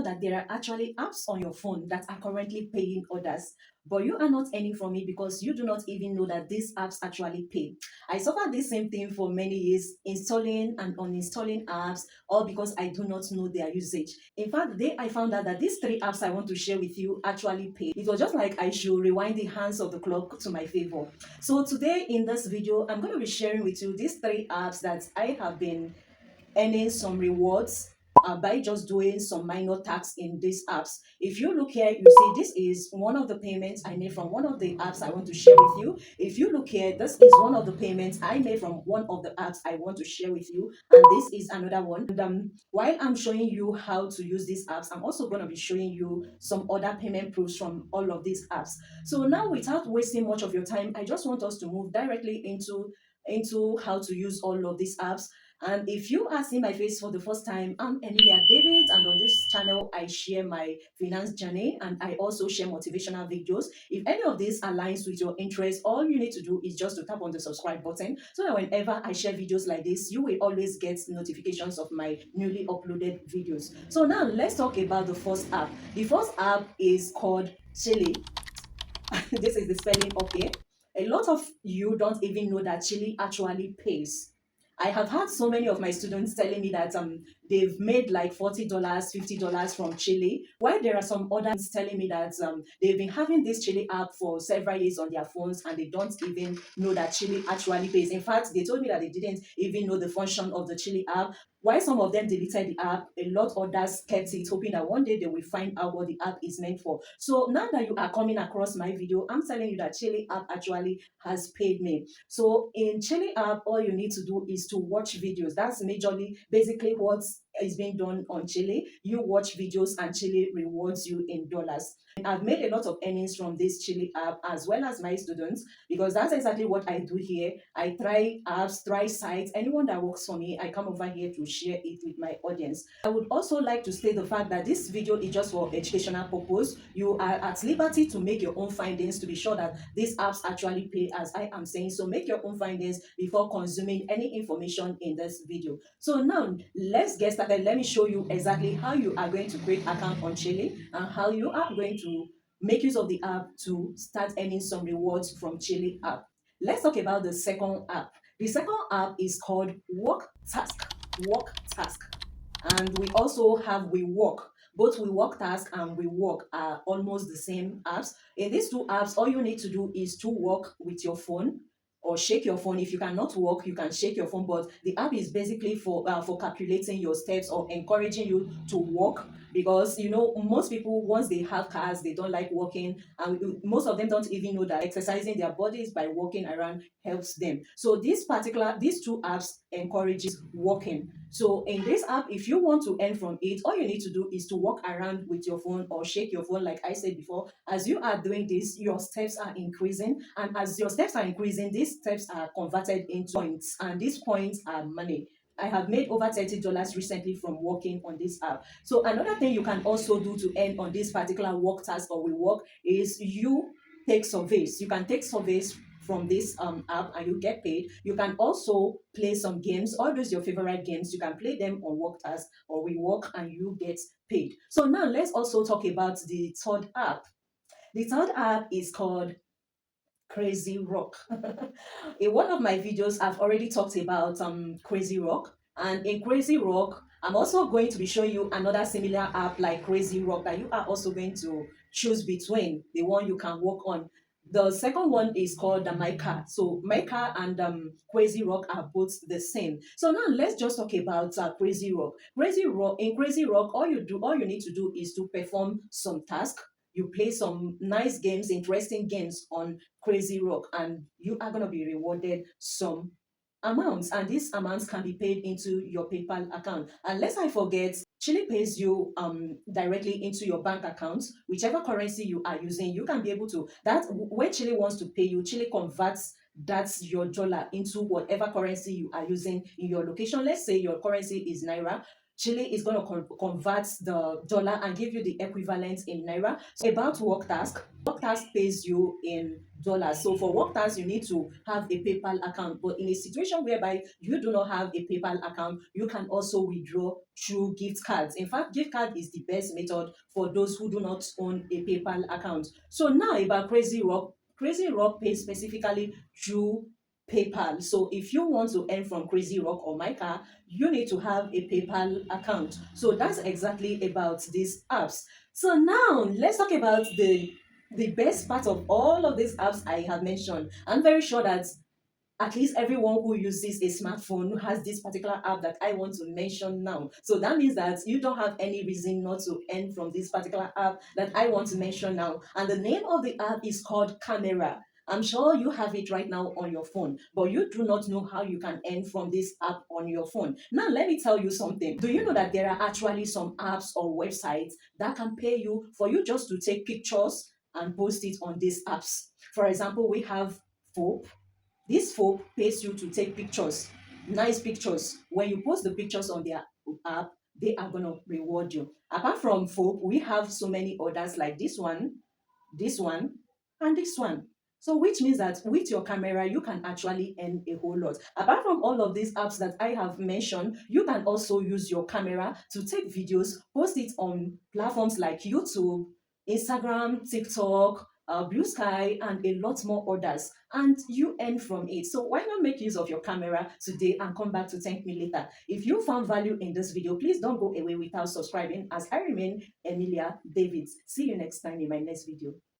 know that there are actually apps on your phone that are currently paying others, but you are not earning from it because you do not even know that these apps actually pay? I suffered the same thing for many years, installing and uninstalling apps, all because I do not know their usage. In fact, the day I found out that these three apps I want to share with you actually pay, it was just like I should rewind the hands of the clock to my favor. So today in this video, I'm going to be sharing with you these three apps that I have been earning some rewards by just doing some minor tasks in these apps. If you look here, you see this is one of the payments I made from one of the apps I want to share with you. If you look here, this is one of the payments I made from one of the apps I want to share with you, and this is another one. And while I'm showing you how to use these apps, I'm also going to be showing you some other payment proofs from all of these apps. So now, without wasting much of your time, I just want us to move directly into how to use all of these apps. And if you are seeing my face for the first time, I'm Emilia David, and on this channel, I share my finance journey and I also share motivational videos. If any of this aligns with your interest, all you need to do is just to tap on the subscribe button so that whenever I share videos like this, you will always get notifications of my newly uploaded videos. So now let's talk about the first app. The first app is called Cheelee. This is the spelling up here. A lot of you don't even know that Cheelee actually pays. I have had so many of my students telling me that they've made like $40, $50 from Cheelee, while there are some others telling me that they've been having this Cheelee app for several years on their phones and they don't even know that Cheelee actually pays. In fact, they told me that they didn't even know the function of the Cheelee app. While some of them deleted the app, a lot others kept it, hoping that one day they will find out what the app is meant for. So now that you are coming across my video, I'm telling you that Cheelee app actually has paid me. So in Cheelee app, all you need to do is to watch videos. That's majorly, basically what is being done on Cheelee. You watch videos and Cheelee rewards you in dollars. I've made a lot of earnings from this Cheelee app as well as my students, because that's exactly what I do here. I try apps, try sites. Anyone that works for me, I come over here to share it with my audience. I would also like to state the fact that this video is just for educational purpose. You are at liberty to make your own findings to be sure that these apps actually pay, as I am saying. So make your own findings before consuming any information in this video. So now let's get started. Let me show you exactly how you are going to create account on Cheelee and how you are going to make use of the app to start earning some rewards from Cheelee app. Let's talk about the second app. The second app is called Work Task. Work Task. And we also have We Work. Both We Work Task and We Work are almost the same apps. In these two apps, all you need to do is to work with your phone or shake your phone. If you cannot walk, you can shake your phone, but the app is basically for calculating your steps or encouraging you to walk, because you know most people, once they have cars, they don't like walking, and most of them don't even know that exercising their bodies by walking around helps them. So these two apps encourages walking. So in this app, if you want to earn from it, all you need to do is to walk around with your phone or shake your phone, like I said before. As you are doing this, your steps are increasing, and as your steps are increasing, these steps are converted into points, and these points are money. I have made over $30 recently from working on this app. So another thing you can also do to earn on this particular work task or We Work is you take surveys. You can take surveys from this app and you get paid. You can also play some games, all those your favorite games. You can play them on Work Task or We Work and you get paid. So now let's also talk about the third app. The third app is called Crazy Rock. In one of my videos, I've already talked about Crazy Rock, and in Crazy Rock, I'm also going to be showing you another similar app like Crazy Rock that you are also going to choose between the one you can work on. The second one is called the Mica. So Mica and Crazy Rock are both the same. So now let's just talk about Crazy Rock. Crazy Rock. In Crazy Rock, all you need to do is to perform some task. You play some nice games, interesting games on Crazy Rock, and you are going to be rewarded some amounts, and these amounts can be paid into your PayPal account. And lest I forget, Cheelee pays you directly into your bank account, whichever currency you are using. You can be able to that when Cheelee wants to pay you, Cheelee converts that's your dollar into whatever currency you are using in your location. Let's say your currency is naira. Cheelee is going to convert the dollar and give you the equivalent in naira. So about work task pays you in dollars. So for work task, you need to have a PayPal account. But in a situation whereby you do not have a PayPal account, you can also withdraw through gift cards. In fact, gift card is the best method for those who do not own a PayPal account. So now about Crazy Rock. Crazy Rock pays specifically through PayPal. So if you want to earn from Crazy Rock or Mica, you need to have a PayPal account. So that's exactly about these apps. So now let's talk about the best part of all of these apps I have mentioned. I'm very sure that at least everyone who uses a smartphone has this particular app that I want to mention now. So that means that you don't have any reason not to earn from this particular app that I want to mention now. And the name of the app is called Camera. I'm sure you have it right now on your phone, but you do not know how you can earn from this app on your phone. Now, let me tell you something. Do you know that there are actually some apps or websites that can pay you for you just to take pictures and post it on these apps? For example, we have Fope. This folk pays you to take pictures, nice pictures. When you post the pictures on their app, they are going to reward you. Apart from folk, we have so many others like this one, and this one. So, which means that with your camera, you can actually earn a whole lot. Apart from all of these apps that I have mentioned, you can also use your camera to take videos, post it on platforms like YouTube, Instagram, TikTok, Blue Sky, and a lot more others, and you earn from it. So why not make use of your camera today and come back to thank me later? If you found value in this video, please don't go away without subscribing, as I remain Emilia Davids. See you next time in my next video.